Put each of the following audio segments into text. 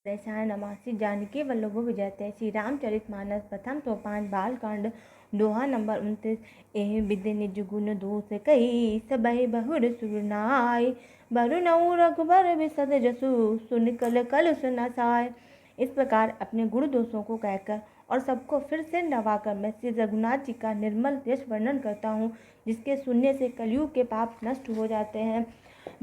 रसायन नमासि जानकी वल्लभ विजयते। श्री रामचरितमानस प्रथम सोपान बालकांड दोहा नंबर 29। एहि विद्य निज गुण दोष कही सबहि बहुर सुरनाय। बरुनऊ रघुबर बिसद जसु सुन कल कल सुनसाय। इस प्रकार अपने गुण दोषों को कहकर और सबको फिर से नवाकर मैं श्री रघुनाथ जी का निर्मल यश वर्णन करता हूँ, जिसके सुनने से कलयुग के पाप नष्ट हो जाते हैं।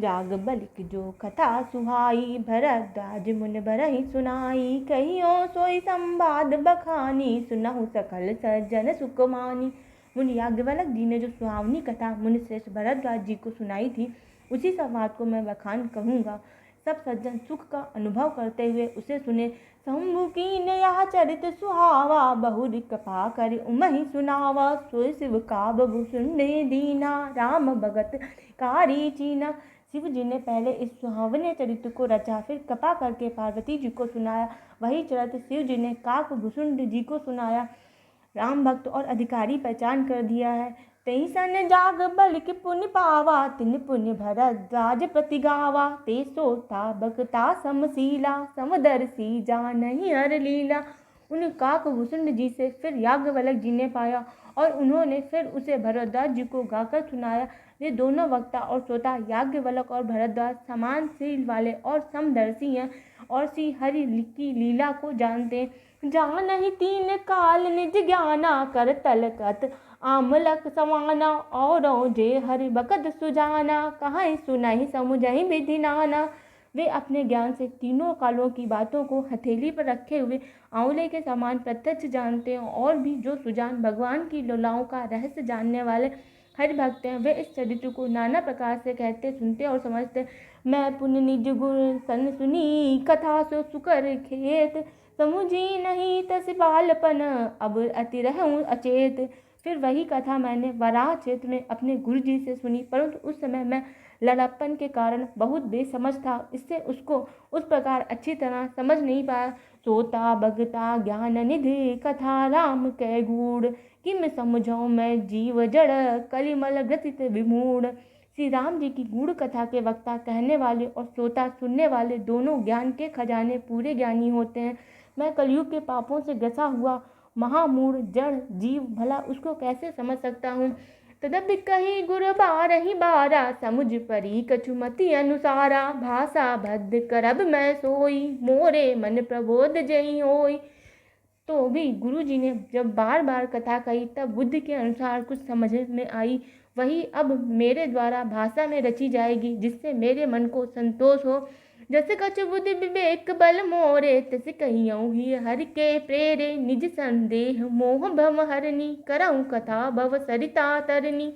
जाग बलिक जो कथा सुहाई भरद्वाज मुन बरहि सुनाई। कहियो सोई संवाद बखानी सुनहु सकल सज्जन सुकमानी। मुनि याज्ञवल्क्य जी ने जो सुहावनी कथा मुनि श्रेष्ठ भरद्वाज जी को सुनाई थी, उसी संवाद को मैं बखान कहूँगा। सब सज्जन सुख का अनुभव करते हुए उसे सुने। शंभु कीन यह चरित सुहावा बहुर कृपा कर उमहि सुनावा। सोई शिव का बबु सुने दीना राम भगत कारी चीना। शिव जी ने पहले इस सुहावने चरित्र को रचा, फिर कृपा करके पार्वती जी को सुनाया। वही चरित्र शिव जी ने काकभूषुंड जी को सुनाया। राम भक्त और अधिकारी पहचान कर दिया है। तेई सन जाग बलिक पुण्य पावा तिन पुण्य भरद्वाज प्रति गावा। ते सोता भक्ता समशीला समदर्शी जानहि हर लीला। उन काकभूषुंड जी से फिर याज्ञवल्क्य जी ने पाया और उन्होंने फिर उसे भरद्वाज जी को गाकर सुनाया। वे दोनों वक्ता और श्रोता याज्ञवल्क्य और भरद्वाज समान शील वाले और समदर्शी हैं और श्री हरि की लीला को जानते हैं। जानहि तीन काल निज ज्ञाना कर तलकत आमलक समाना। और जे हरि बकत सुजाना कहीं सुनहि समुझहि विधि नाना। वे अपने ज्ञान से तीनों कालों की बातों को हथेली पर रखे हुए आंवले के समान प्रत्यक्ष जानते हैं और भी जो सुजान भगवान की लीलाओं का रहस्य जानने वाले हरि भक्त हैं, वे इस चरित्र को नाना प्रकार से कहते सुनते और समझते। मैं पुण्य निज गुण सन सुनी कथा सो सुकर खेत। समुझी नहीं तस बालपन अब अति रहूं अचेत। फिर वही कथा मैंने वराह क्षेत्र में अपने गुरु जी से सुनी, परंतु उस समय मैं लड़प्पन के कारण बहुत बेसमझ था, इससे उसको उस प्रकार अच्छी तरह समझ नहीं पाया। सोता भगता ज्ञान निधि कथा राम कै गूढ़। किम समझाऊं मैं जीव जड़ कलिमल ग्रसित विमूढ़। श्री राम जी की गूढ़ कथा के वक्ता कहने वाले और श्रोता सुनने वाले दोनों ज्ञान के खजाने पूरे ज्ञानी होते हैं। मैं कलयुग के पापों से ग्रसा हुआ महामूढ़ जड़ जीव भला उसको कैसे समझ सकता हूँ। तदपि कही गुर बारहि बारा समुझ परी कछुमति अनुसारा। भाषा भद्द करब मैं सोई मोरे मन प्रबोध जई होई। तो भी गुरु जी ने जब बार बार कथा कही तब बुद्ध के अनुसार कुछ समझ में आई, वही अब मेरे द्वारा भाषा में रची जाएगी, जिससे मेरे मन को संतोष हो। जस कछु बुद्धि विवेक बल मोरे तस कहियऊँ ही हरि के प्रेरे। निज संदेह मोह भव हरनी करऊँ कथा भव सरिता तरनी।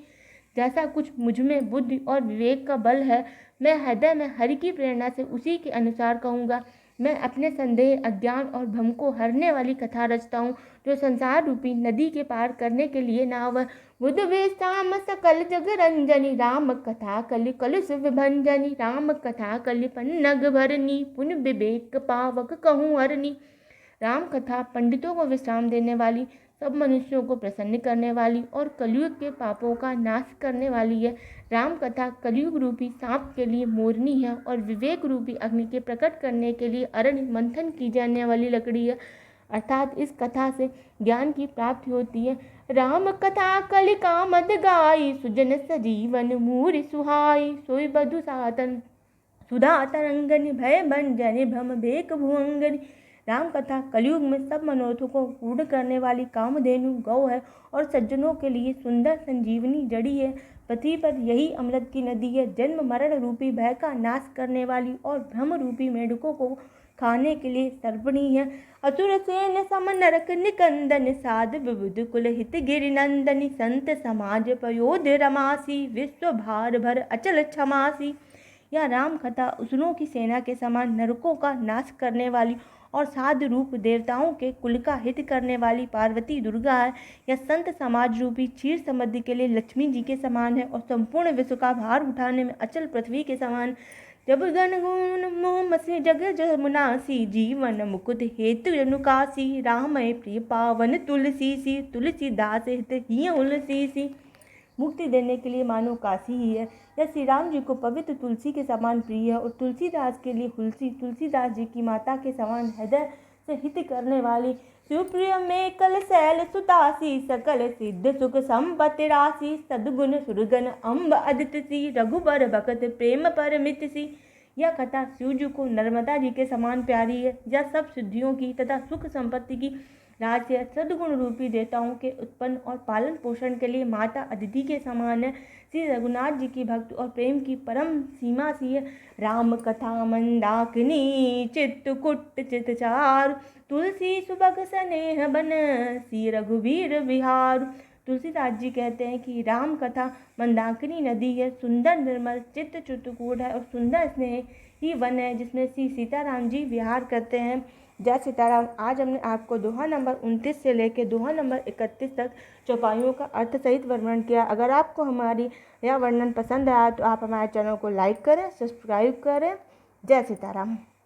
जैसा कुछ मुझमें बुद्धि और विवेक का बल है, मैं हृदय में हरि की प्रेरणा से उसी के अनुसार कहूँगा। मैं अपने संदेह अज्ञान और भ्रम को हरने वाली कथा रचता हूँ, जो संसार रूपी नदी के पार करने के लिए नाव है। बुद्ध वेशाम सकल जग रंजनी राम कथा कलि कलुष विभंजनी। राम कथा कलि पन्नग भरनी पुण्य विवेक पावक कहूँ हरनी। राम कथा पंडितों को विश्राम देने वाली, सब मनुष्यों को प्रसन्न करने वाली और कलयुग के पापों का नाश करने वाली है। राम कथा कलयुग रूपी सांप के लिए मोरनी है और विवेक रूपी अग्नि के प्रकट करने के लिए अरण्य मंथन की जाने वाली लकड़ी है। अर्थात इस कथा से ज्ञान की प्राप्ति होती है। राम कथा कलिका मद गाई सुजन सजीवन मूरि सुहाई। सोई बधु सातन सुधा तरंगनि भय भंजनि भ्रम भेक भुअंगनि। राम कथा कलयुग में सब मनोरथों को पूर्ण करने वाली कामधेनु गौ है और सज्जनों के लिए सुंदर संजीवनी जड़ी है। पृथ्वी पर यही अमृत की नदी है, जन्म मरण रूपी भय का नाश करने वाली और भ्रम रूपी मेढकों को खाने के लिए सर्पणी है। असुर सेन सम नरक निकंदन साध विबुध कुल हित गिरि नंदनी। संत समाज पयोध रमासी विश्व भार भर अचल क्षमासी। यह राम कथा असुरों की सेना के समान नरकों का नाश करने वाली और साधु रूप देवताओं के कुल का हित करने वाली पार्वती दुर्गा है। यह संत समाज रूपी क्षीर समृद्धि के लिए लक्ष्मी जी के समान है और संपूर्ण विश्व का भार उठाने में अचल पृथ्वी के समान। जब गण गुण मोह मसी जग जमुनासी जीवन मुकुट हेतु जनुकासी। राम प्रिय पावन तुलसी सी तुलसीदास हित ही उलसी सी। मुक्ति देने के लिए मानो काशी ही है। यह श्री राम जी को पवित्र तुलसी के समान प्रिय है और तुलसीदास के लिए तुलसीदास जी की माता के समान हृदय से हित करने वाली सुप्रिय में कल शैल सुतासी सकल सिद्ध सुख संपत्ति राशि सद्गुण सुरगन अम्ब अदित सी रघुबर भगत प्रेम परमित सी। यह कथा शिव जी को नर्मदा जी के समान प्यारी है। यह सब सिद्धियों की तथा सुख संपत्ति की राशि है। सद्गुण रूपी देवताओं के उत्पन्न और पालन पोषण के लिए माता अदिति के समान है। श्री रघुनाथ जी की भक्ति और प्रेम की परम सीमा सी है। राम कथा मंदाकिनी चित्तकुट चितचार तुलसी सुबग स्नेह बन सी रघुवीर विहार। तुलसीदास जी कहते हैं कि राम कथा मंदाकिनी नदी है, सुंदर निर्मल चित्त चित्रकूट है और सुंदर स्नेह ही वन है जिसमें श्री सीताराम जी विहार करते हैं। जय सीताराम। आज हमने आपको दोहा नंबर 29 से लेकर दोहा नंबर 31 तक चौपाइयों का अर्थ सहित वर्णन किया। अगर आपको हमारी यह वर्णन पसंद आया तो आप हमारे चैनल को लाइक करें, सब्सक्राइब करें। जय सीताराम।